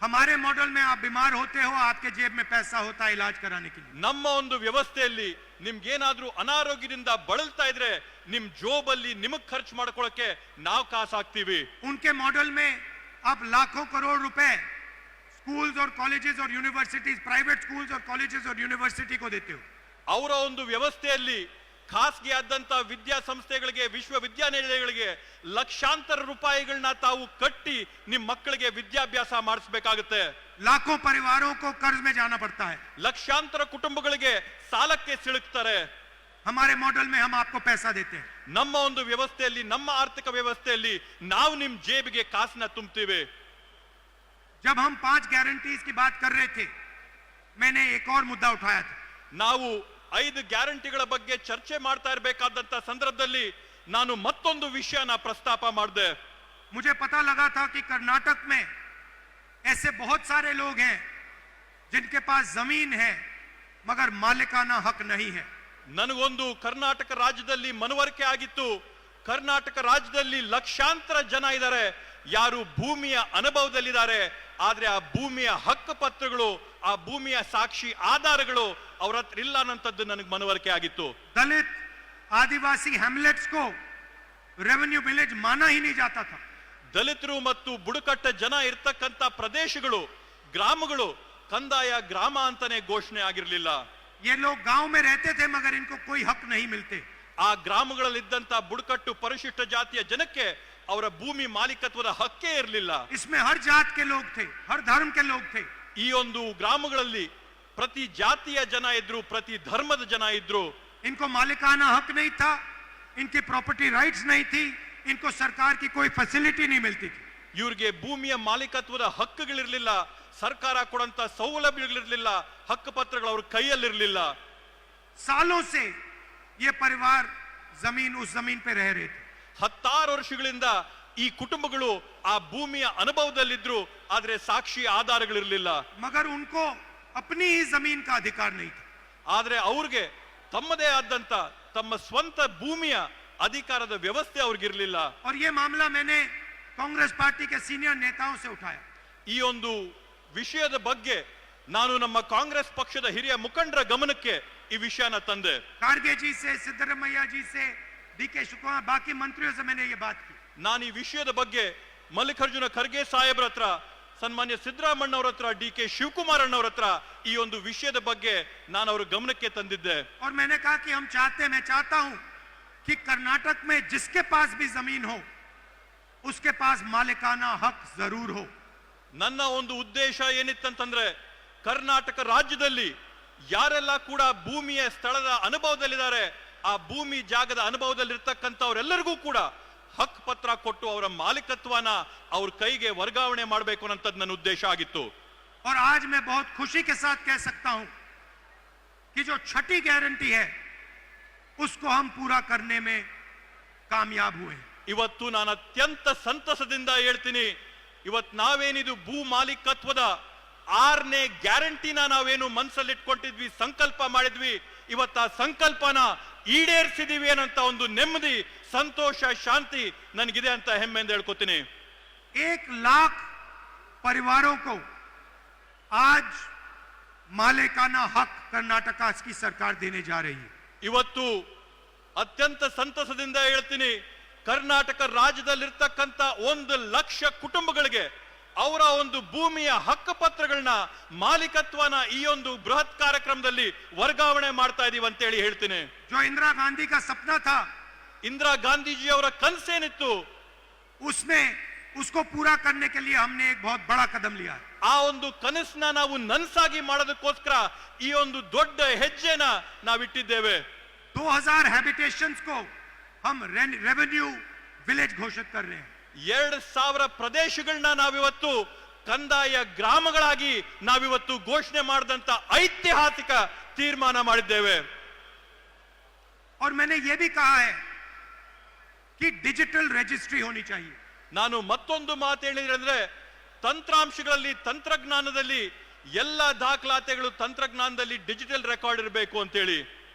हमारे मॉडल में आप बीमार होते हो, आपके जेब में पैसा होता है इलाज कराने के लिए। ನಮ್ಮ ಒಂದು ವ್ಯವಸ್ಥೆಯಲ್ಲಿ ನಿಮ್ಗೇನಾದ್ರೂ ಅನಾರೋಗ್ಯದಿಂದ ಬಳಲ್ತಾ ಇದ್ರೆ ನಿಮ್ ಜೋಬಲ್ಲಿ ನಿಮಗ್ ಖರ್ಚು ಮಾಡ್ಕೊಳ್ಳಕ್ಕೆ ನಾವು ಕಾಸು ಹಾಕ್ತೀವಿ. उनके मॉडल में आप लाखों करोड़ रुपए स्कूल्स और कॉलेजेस और यूनिवर्सिटीज, प्राइवेट स्कूल्स और कॉलेजेस और यूनिवर्सिटी को देते हो. ಅವರ ಒಂದು ವ್ಯವಸ್ಥೆಯಲ್ಲಿ ಖಾಸಗಿ ಆದಂತ ವಿದ್ಯಾಸಂಸ್ಥೆಗಳಿಗೆ, ವಿಶ್ವವಿದ್ಯಾನಿಲಯಗಳಿಗೆ ಲಕ್ಷಾಂತರ ರೂಪಾಯಿಗಳನ್ನ ತಾವು ಕಟ್ಟಿ ನಿಮ್ಮ ಮಕ್ಕಳಿಗೆ ವಿದ್ಯಾಭ್ಯಾಸ ಮಾಡಿಸಬೇಕಾಗುತ್ತೆ. लाखों परिवारों को कर्ज में जाना पड़ता है. ಲಕ್ಷಾಂತರ ಕುಟುಂಬಗಳಿಗೆ ಸಾಲಕ್ಕೆ ಸಿಲುಕ್ತಾರೆ. हमारे मॉडल में हम आपको पैसा देते हैं. ನಮ್ಮ ಒಂದು ವ್ಯವಸ್ಥೆಯಲ್ಲಿ, ನಮ್ಮ ಆರ್ಥಿಕ ವ್ಯವಸ್ಥೆಯಲ್ಲಿ ನಾವು ನಿಮ್ ಜೇಬಿಗೆ ಕಾಸನ್ನ ತುಂಬುತ್ತೀವಿ. जब हम 5 गारंटीज की बात कर रहे थे, मैंने एक और मुद्दा उठाया था. ನಾವು 5 ಗ್ಯಾರಂಟಿಗಳ ಬಗ್ಗೆ ಚರ್ಚೆ ಮಾಡ್ತಾ ಇರಬೇಕಾದಂತ ಸಂದರ್ಭದಲ್ಲಿ ನಾನು ಮತ್ತೊಂದು ವಿಷಯನ ಪ್ರಸ್ತಾಪ ಮಾಡಿದೆ. मुझे पता लगा था कि कर्नाटक में ऐसे बहुत सारे लोग हैं जिनके पास जमीन है मगर मालिकाना हक नहीं है. ನನಗೊಂದು ಕರ್ನಾಟಕ ರಾಜ್ಯದಲ್ಲಿ ಮನವರಿಕೆ ಆಗಿತ್ತು. ಕರ್ನಾಟಕ ರಾಜ್ಯದಲ್ಲಿ ಲಕ್ಷಾಂತರ ಜನ ಇದ್ದಾರೆ, ಯಾರು ಭೂಮಿಯ ಅನುಭವದಲ್ಲಿದ್ದಾರೆ, ಆದ್ರೆ ಆ ಭೂಮಿಯ ಹಕ್ಕು ಪತ್ರಗಳು, ಆ ಭೂಮಿಯ ಸಾಕ್ಷಿ ಆಧಾರಗಳು ಅವ್ರ ಹತ್ರ ಇಲ್ಲ ಅನ್ನೋಂಥದ್ದು ನನಗೆ ಮನವರಿಕೆ ಆಗಿತ್ತು. दलित आदिवासी हैमलेट्स को रेवेन्यू विलेज माना ही नहीं जाता था. ದಲಿತರು ಮತ್ತು ಬುಡಕಟ್ಟ ಜನ ಇರ್ತಕ್ಕಂಥ ಪ್ರದೇಶಗಳು, ಗ್ರಾಮಗಳು ಕಂದಾಯ ಗ್ರಾಮ ಅಂತಾನೆ ಘೋಷಣೆ ಆಗಿರಲಿಲ್ಲ. ये लोग गांव में रहते थे मगर इनको कोई हक नहीं मिलते. ಆ ಗ್ರಾಮಗಳಲ್ಲಿದ್ದಂತ ಬುಡಕಟ್ಟು ಪರಿಶಿಷ್ಟ ಜಾತಿಯ ಜನಕ್ಕೆ ಅವರ ಭೂಮಿ ಮಾಲೀಕತ್ವದ ಹಕ್ಕೇ ಇರಲಿಲ್ಲ. इसमें हर जात के लोग थे, हर धर्म के लोग थे. ಈ ಒಂದು ಗ್ರಾಮಗಳಲ್ಲಿ ಪ್ರತಿ ಜಾತಿಯ ಜನ ಇದ್ರು, ಪ್ರತಿ ಧರ್ಮದ ಜನ ಇದ್ರು. इनको मालिकाना हक नहीं था, इनकी प्रॉपर्टी राइट्स नहीं थी, इनको सरकार की कोई फैसिलिटी नहीं मिलती थी. ಇವ್ರಿಗೆ ಭೂಮಿಯ ಮಾಲೀಕತ್ವದ ಹಕ್ಕುಗಳಿರ್ಲಿಲ್ಲ, ಸರ್ಕಾರ ಕೊಡಂತ ಸೌಲಭ್ಯಗಳಿರ್ಲಿಲ್ಲ, ಹಕ್ಕು ಪತ್ರಗಳು ಅವ್ರ ಕೈಯಲ್ಲಿರ್ಲಿಲ್ಲ. सालों से ये परिवार उस जमीन पे रह रहे थे. 16 ವರ್ಷಗಳಿಂದ ಈ ಕುಟುಂಬಗಳು ಆ ಭೂಮಿಯ ಅನುಭವದಲ್ಲಿದ್ರು, ಆದ್ರೆ ಸಾಕ್ಷಿ ಆಧಾರಗಳಿರ್ಲಿಲ್ಲ. मगर उनको अपनी ही जमीन का अधिकार नहीं था. ಆದ್ರೆ ಅವ್ರಿಗೆ ತಮ್ಮದೇ ಆದಂತ ತಮ್ಮ ಸ್ವಂತ ಭೂಮಿಯ ಅಧಿಕಾರದ ವ್ಯವಸ್ಥೆ ಅವ್ರಿಗಿರ್ಲಿಲ್ಲ. और ये मामला मैंने कांग्रेस पार्टी के सीनियर नेताओं से उठाया. ಈ ಒಂದು ವಿಷಯದ ಬಗ್ಗೆ ನಾನು ನಮ್ಮ ಕಾಂಗ್ರೆಸ್ ಪಕ್ಷದ ಹಿರಿಯ ಮುಖಂಡರ ಗಮನಕ್ಕೆ ಈ ವಿಷಯನ ತಂದೆ. ಖಾರ್ಗೆ ಜಿ से, सिद्धरमैया जी से, डी.के. ಶಿವಕುಮಾರ್, बाकी मंत्रियों से मैंने ये बात की. ನಾನು ಈ ವಿಷಯದ ಬಗ್ಗೆ ಮಲ್ಲಿಕಾರ್ಜುನ ಖರ್ಗೆ ಸಾಹೇಬ್ರ ಹತ್ರ, ಸನ್ಮಾನ್ಯ ಸಿದ್ದರಾಮಣ್ಣ ಅವರ ಹತ್ರ, ಡಿ.ಕೆ. ಶಿವಕುಮಾರ್ ಅಣ್ಣವರ ಹತ್ರ ಈ ಒಂದು ವಿಷಯದ ಬಗ್ಗೆ ನಾನು ಅವರ ಗಮನಕ್ಕೆ ತಂದಿದ್ದೆ. और मैंने कहा कि मैं चाहता हूं कि कर्नाटक में जिसके पास भी जमीन हो उसके पास मालिकाना हक जरूर हो. ನನ್ನ ಒಂದು ಉದ್ದೇಶ ಏನಿತ್ತಂತಂದ್ರೆ, ಕರ್ನಾಟಕ ರಾಜ್ಯದಲ್ಲಿ ಯಾರೆಲ್ಲ ಕೂಡ ಭೂಮಿಯ ಸ್ಥಳದ ಅನುಭವದಲ್ಲಿದ್ದಾರೆ, ಆ ಭೂಮಿ ಜಾಗದ ಅನುಭವದಲ್ಲಿರ್ತಕ್ಕಂಥವರೆಲ್ಲರಿಗೂ ಕೂಡ ಹಕ್ ಪತ್ರ ಕೊಟ್ಟು ಅವರ ಮಾಲೀಕತ್ವನ ಅವ್ರ ಕೈಗೆ ವರ್ಗಾವಣೆ ಮಾಡಬೇಕು ಅನ್ನೋದು ನನ್ನ ಉದ್ದೇಶ ಆಗಿತ್ತು. और आज मैं बहुत खुशी के साथ कह सकता हूं कि जो छठी गारंटी है उसको हम पूरा करने में कामयाब हुए. ಇವತ್ತು ನಾನು ಅತ್ಯಂತ ಸಂತಸದಿಂದ ಹೇಳ್ತೀನಿ, ಇವತ್ತು ನಾವೇನಿದು ಭೂ ಮಾಲೀಕತ್ವದ 6ನೇ ಗ್ಯಾರಂಟಿನ ನಾವೇನು ಮನಸ್ಸಲ್ಲಿಟ್ಕೊಂಡಿದ್ವಿ, ಸಂಕಲ್ಪ ಮಾಡಿದ್ವಿ, ಇವತ್ತು ಆ ಸಂಕಲ್ಪನ ಈಡೇರಿಸಿದೀವಿ ಅನ್ನೋಂತ ಒಂದು ನೆಮ್ಮದಿ, ಸಂತೋಷ, ಶಾಂತಿ ನನಗಿದೆ ಅಂತ ಹೆಮ್ಮೆಯಿಂದ ಹೇಳ್ಕೊತೀನಿ. 1 लाख परिवारों को आज मालिकाना हक कर्नाटका की सरकार देने जा रही है. ಇವತ್ತು ಅತ್ಯಂತ ಸಂತಸದಿಂದ ಹೇಳ್ತೀನಿ, ಕರ್ನಾಟಕ ರಾಜ್ಯದಲ್ಲಿರ್ತಕ್ಕಂಥ 1 ಲಕ್ಷ ಕುಟುಂಬಗಳಿಗೆ ಅವರ ಒಂದು ಭೂಮಿಯ ಹಕ್ಕು ಪತ್ರಗಳನ್ನ, ಮಾಲೀಕತ್ವನ ಈ ಒಂದು ಬೃಹತ್ ಕಾರ್ಯಕ್ರಮದಲ್ಲಿ ವರ್ಗಾವಣೆ ಮಾಡ್ತಾ ಇದೀವಿ ಅಂತ ಹೇಳಿ ಹೇಳ್ತೀನಿ. जो इंदिरा गांधी का सपना था, ಇಂದಿರಾ ಗಾಂಧೀಜಿ ಅವರ ಕನಸೇನಿತ್ತು, उसको पूरा करने के लिए हमने एक बहुत बड़ा कदम लिया है. ಆ ಒಂದು ಕನಸನ್ನ ನಾವು ನನಸಾಗಿ ಮಾಡೋದಕ್ಕೋಸ್ಕರ ಈ ಒಂದು ದೊಡ್ಡ ಹೆಜ್ಜೆನ ನಾವಿಟ್ಟಿದ್ದೇವೆ. 2000 हैबिटेशंस को हम रेवेन्यू विलेज घोषित कर रहे हैं. 2000 ಪ್ರದೇಶಗಳನ್ನ ನಾವಿವತ್ತು ಕಂದಾಯ ಗ್ರಾಮಗಳಾಗಿ ನಾವಿವತ್ತು ಘೋಷಣೆ ಮಾಡಿದಂತ ಐತಿಹಾಸಿಕ ತೀರ್ಮಾನ ಮಾಡಿದ್ದೇವೆ. और मैंने ये भी कहा है कि डिजिटल रजिस्ट्री होनी चाहिए. ನಾನು ಮತ್ತೊಂದು ಮಾತು ಹೇಳಿದ್ರೆ ಅಂದ್ರೆ, ತಂತ್ರಾಂಶಗಳಲ್ಲಿ, ತಂತ್ರಜ್ಞಾನದಲ್ಲಿ ಎಲ್ಲ ದಾಖಲಾತಿಗಳು ತಂತ್ರಜ್ಞಾನದಲ್ಲಿ ಡಿಜಿಟಲ್ ರೆಕಾರ್ಡ್ ಇರಬೇಕು ಅಂತ ಹೇಳಿ.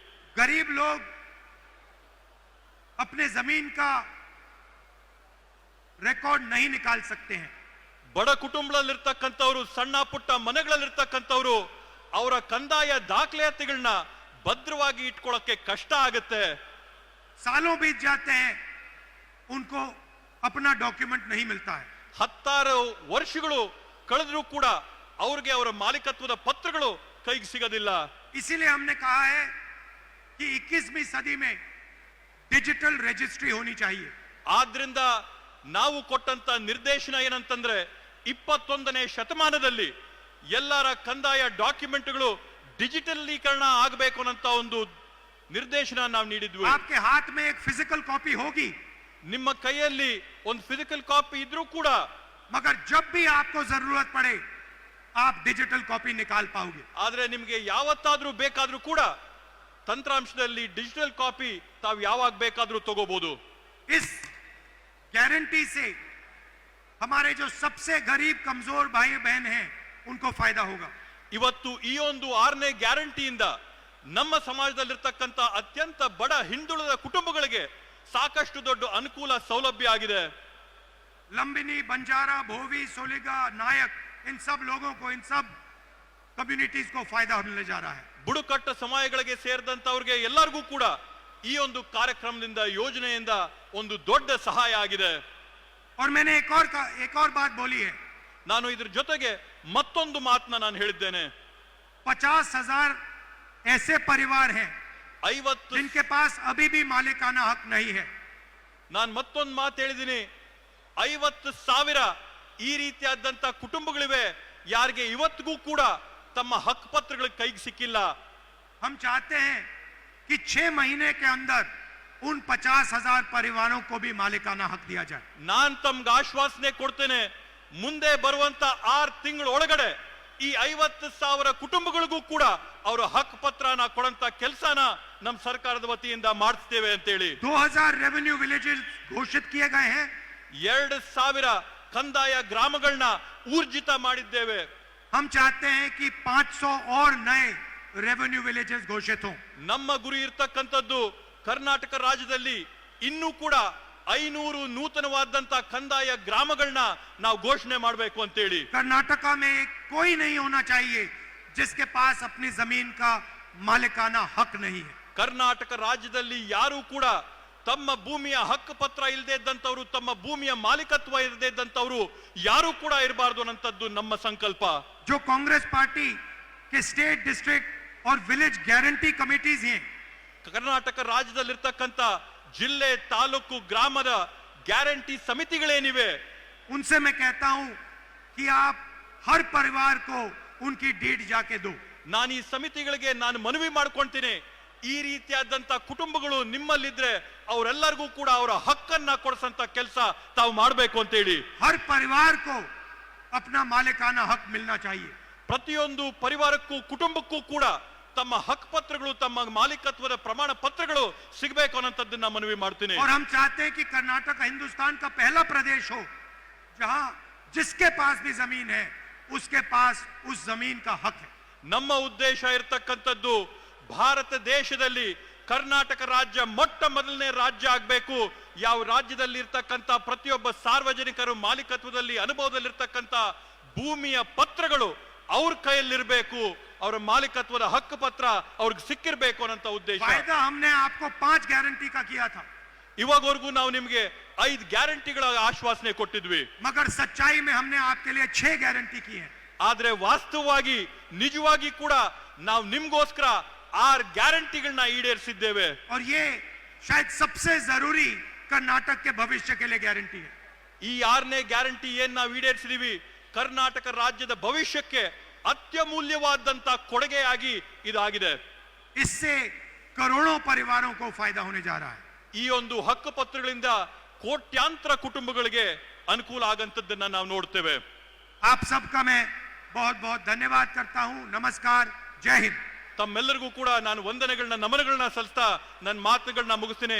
गरीब लोग अपने जमीन का रिकॉर्ड नहीं निकाल सकते हैं. ಬಡ ಕುಟುಂಬದಲ್ಲಿರ್ತಕ್ಕಂಥವ್ರು, ಸಣ್ಣ ಪುಟ್ಟ ಮನೆಗಳಲ್ಲಿರ್ತಕ್ಕಂಥವ್ರು ಅವರ ಕಂದಾಯ ದಾಖಲಾತಿಗಳನ್ನ ಭದ್ರವಾಗಿ ಇಟ್ಕೊಳ್ಳೋಕೆ ಕಷ್ಟ ಆಗುತ್ತೆ. सालों बीत जाते हैं, उनको अपना डॉक्यूमेंट नहीं मिलता है. 16 ವರ್ಷಗಳು ಕಳೆದ್ರೂ ಕೂಡ ಅವ್ರಿಗೆ ಅವರ ಮಾಲೀಕತ್ವದ ಪತ್ರಗಳು ಕೈಗೆ ಸಿಗೋದಿಲ್ಲ. इसीलिए हमने कहा है कि 21वीं सदी में डिजिटल रजिस्ट्री होनी चाहिए. ಆದ್ರಿಂದ ನಾವು ಕೊಟ್ಟಂತ ನಿರ್ದೇಶನ ಏನಂತಂದ್ರೆ 21ನೇ ಶತಮಾನದಲ್ಲಿ ಎಲ್ಲರ ಕಂದಾಯ ಡಾಕ್ಯುಮೆಂಟ್ಗಳು ಡಿಜಿಟಲೀಕರಣ ಆಗಬೇಕು ಅನ್ನೋ ಒಂದು ನಿರ್ದೇಶನ ನಾವು ನೀಡಿದ್ವಿ. आपके हाथ में एक फिजिकल कॉपी होगी, ನಿಮ್ಮ ಕೈಯಲ್ಲಿ ಒಂದು ಫಿಸಿಕಲ್ ಕಾಪಿ ಇದ್ರೂ ಕೂಡ, मगर जब भी आपको जरूरत पड़े आप डिजिटल कॉपी निकाल पाओगे. ಆದ್ರೆ ನಿಮಗೆ ಯಾವತ್ತಾದ್ರೂ ಬೇಕಾದ್ರೂ ಕೂಡ ತಂತ್ರಾಂಶದಲ್ಲಿ ಡಿಜಿಟಲ್ ಕಾಪಿ ತಾವು ಯಾವಾಗ ಬೇಕಾದ್ರೂ ತಗೋಬಹುದು. इस गारंटी से हमारे जो सबसे गरीब कमजोर भाई बहन हैं उनको फायदा होगा. ಇವತ್ತು ಈ ಒಂದು 6ನೇ ಗ್ಯಾರಂಟಿಯಿಂದ ನಮ್ಮ ಸಮಾಜದಲ್ಲಿರ್ತಕ್ಕಂಥ ಅತ್ಯಂತ ಬಡ ಹಿಂದುಳಿದ ಕುಟುಂಬಗಳಿಗೆ ಸಾಕಷ್ಟು ದೊಡ್ಡ ಅನುಕೂಲ ಸೌಲಭ್ಯ ಆಗಿದೆ. लंबिनी, बंजारा, भोवी, सोलिगा, नायक, इन सब लोगों को, इन सब कम्युनिटीज को फायदा होने जा रहा है. ಬುಡಕಟ್ಟು ಸಮುದಾಯಗಳಿಗೆ ಸೇರಿದಂತವ್ರಿಗೆ ಎಲ್ಲರಿಗೂ ಕೂಡ ಈ ಒಂದು ಕಾರ್ಯಕ್ರಮದಿಂದ, ಯೋಜನೆಯಿಂದ ಒಂದು ದೊಡ್ಡ ಸಹಾಯ ಆಗಿದೆ. और मैंने एक और बात बोली है. ನಾನು ಇದ್ರ ಜೊತೆಗೆ ಮತ್ತೊಂದು ಮಾತನ್ನ ನಾನು ಹೇಳಿದ್ದೇನೆ. 50,000 ऐसे परिवार हैं 50 जिनके पास अभी भी मालिकाना हक नहीं है. ನಾನು ಮತ್ತೊಂದು ಮಾತು ಹೇಳಿದ್ದೀನಿ. 50,000 ಈ ರೀತಿಯಾದಂತ ಕುಟುಂಬಗಳಿವೆ ಯಾರಿಗೆ ಇವತ್ತಿಗೂ ಕೂಡ ತಮ್ಮ ಹಕ್ಕು ಪತ್ರಗಳ ಕೈಗೆ ಸಿಕ್ಕಿಲ್ಲ. हम चाहते हैं कि 6 महीने के अंदर उन 50,000 परिवारों को भी मालिकाना हक दिया जाए. ನಾನ್ ತಮ್ಗೆ ಆಶ್ವಾಸನೆ ಕೊಡ್ತೇನೆ, ಮುಂದೆ ಬರುವಂತ 6 ತಿಂಗಳ ಒಳಗಡೆ ಈ 50,000 ಕುಟುಂಬಗಳಿಗೂ ಕೂಡ ಅವರ ಹಕ್ಕು ಪತ್ರನ ಕೊಡಂತ ಕೆಲಸನ ನಮ್ಮ ಸರ್ಕಾರದ ವತಿಯಿಂದ ಮಾಡಿಸ್ತೇವೆ ಅಂತೇಳಿ. 2000 रेवेन्यू विलेजेस घोषित किए गए हैं. 2,000 ಕಂದಾಯ ಗ್ರಾಮಗಳನ್ನ ಊರ್ಜಿತ ಮಾಡಿದ್ದೇವೆ. हम चाहते हैं कि 500 और नए रेवेन्यू विलेजेस घोषित हों. ನಮ್ಮ ಗುರಿ ಇರ್ತಕ್ಕಂಥದ್ದು ಕರ್ನಾಟಕ ರಾಜ್ಯದಲ್ಲಿ ಇನ್ನೂ ಕೂಡ 500 ನೂತನವಾದಂತ ಕಂದಾಯ ಗ್ರಾಮಗಳನ್ನ ನಾವು ಘೋಷಣೆ ಮಾಡಬೇಕು ಅಂತೇಳಿ. कर्नाटका में कोई नहीं होना चाहिए जिसके पास अपनी जमीन का मालिकाना हक नहीं है. ಕರ್ನಾಟಕ ರಾಜ್ಯದಲ್ಲಿ ಯಾರು ಕೂಡ ತಮ್ಮ ಭೂಮಿಯ ಹಕ್ಕು ಪತ್ರ ಇಲ್ಲದೆ ಇದ್ದಂತವರು, ತಮ್ಮ ಭೂಮಿಯ ಮಾಲೀಕತ್ವ ಇಲ್ಲದೆ ಇದ್ದಂತವರು ಯಾರು ಕೂಡ ಇರಬಾರದು ಅನ್ನಂತದ್ದು ನಮ್ಮ ಸಂಕಲ್ಪ. जो कांग्रेस पार्टी के स्टेट, डिस्ट्रिक्ट और विलेज गारंटी कमिटीज हैं, ಕರ್ನಾಟಕ ರಾಜ್ಯದಲ್ಲಿರ್ತಕ್ಕಂಥ ಜಿಲ್ಲೆ, ತಾಲೂಕು, ಗ್ರಾಮದ ಗ್ಯಾರಂಟಿ ಸಮಿತಿಗಳೇನಿವೆ, उनसे मैं कहता हूं कि आप हर परिवार को उनकी डीड जाके दो. ನಾನು ಈ ಸಮಿತಿಗಳಿಗೆ ನಾನು ಮನವಿ ಮಾಡ್ಕೊಂತೀನಿ, ಈ ರೀತಿಯಾದಂತ ಕುಟುಂಬಗಳು ನಿಮ್ಮಲ್ಲಿದ್ರೆ ಅವರೆಲ್ಲರಿಗೂ ಕೂಡ ಅವರ ಹಕ್ಕನ್ನ ಕೊಡಿಸಂತ ಕೆಲಸ ತಾವು ಮಾಡಬೇಕು ಅಂತೇಳಿ. हर परिवार को अपना मालिकाना हक मिलना चाहिए. ಪ್ರತಿಯೊಂದು ಪರಿವಾರಕ್ಕೂ, ಕುಟುಂಬಕ್ಕೂ ಕೂಡ ತಮ್ಮ ಹಕ್ಕು ಪತ್ರಗಳು, ತಮ್ಮ ಮಾಲೀಕತ್ವದ ಪ್ರಮಾಣ ಪತ್ರಗಳು ಸಿಗಬೇಕು ಅನ್ನೋಂಥದ್ದನ್ನ ಮನವಿ ಮಾಡ್ತೀನಿ. और हम चाहते हैं कि कर्नाटक हिंदुस्तान का पहला प्रदेश हो जहां जिसके पास भी जमीन है उसके पास उस जमीन का हक है. ನಮ್ಮ ಉದ್ದೇಶ ಇರತಕ್ಕಂಥದ್ದು ಭಾರತ ದೇಶದಲ್ಲಿ ಕರ್ನಾಟಕ ರಾಜ್ಯ ಮೊಟ್ಟ ಮೊದಲನೇ ರಾಜ್ಯ ಆಗಬೇಕು. ಯಾವ ರಾಜ್ಯದಲ್ಲಿ ಇರ್ತಕ್ಕಂಥ ಪ್ರತಿಯೊಬ್ಬ ಸಾರ್ವಜನಿಕರು ಮಾಲೀಕತ್ವದಲ್ಲಿ, ಅನುಭವದಲ್ಲಿರ್ತಕ್ಕಂಥ ಭೂಮಿಯ ಪತ್ರಗಳು ಅವ್ರ ಕೈಯಲ್ಲಿರಬೇಕು, ಅವರ ಮಾಲೀಕತ್ವದ ಹಕ್ಕು ಪತ್ರ ಅವ್ರಿಗೆ ಸಿಕ್ಕಿರ್ಬೇಕು ಅನ್ನೋ ಉದ್ದೇಶ. वायदा हमने आपको 5 गारंटी का किया था, ಇವಾಗವರೆಗೂ ನಾವು ನಿಮಗೆ 5 ಗ್ಯಾರಂಟಿಗಳ ಆಶ್ವಾಸನೆ ಕೊಟ್ಟಿದ್ವಿ. मगर सच्चाई में हमने आपके लिए 6 गारंटी की है. ಆದ್ರೆ ವಾಸ್ತವವಾಗಿ, ನಿಜವಾಗಿ ಕೂಡ ನಾವು ನಿಮ್ಗೋಸ್ಕರ 6 ಗ್ಯಾರಂಟಿಗಳನ್ನ ಈಡೇರಿಸಿದ್ದೇವೆ. और ये शायद सबसे जरूरी कर्नाटक के भविष्य के लिए गारंटी है. ಈ 6ನೇ ಗ್ಯಾರಂಟಿ ಏನ್ ನಾವು ಈಡೇರಿಸಿದೀವಿ, ಕರ್ನಾಟಕ ರಾಜ್ಯದ ಭವಿಷ್ಯಕ್ಕೆ ಅತ್ಯಮೂಲ್ಯವಾದಂತ ಕೊಡುಗೆಯಾಗಿ ಇದಾಗಿದೆ. इससे करोड़ों परिवारों को फायदा होने जा रहा है. ಈ ಒಂದು ಹಕ್ಕು ಪತ್ರಗಳಿಂದ ಕೋಟ್ಯಾಂತರ ಕುಟುಂಬಗಳಿಗೆ ಅನುಕೂಲ ಆಗಂತದ್ದನ್ನ ನಾವು ನೋಡ್ತೇವೆ. आप सबका मैं बहुत बहुत धन्यवाद करता हूं. नमस्कार, जय हिंद. ತಮ್ಮೆಲ್ಲರಿಗೂ ಕೂಡ ನಾನು ವಂದನೆಗಳನ್ನ, ನಮನಗಳನ್ನ ಸಲ್ಲಿಸ್ತಾ ನನ್ನ ಮಾತುಗಳನ್ನ ಮುಗಿಸ್ತೀನಿ.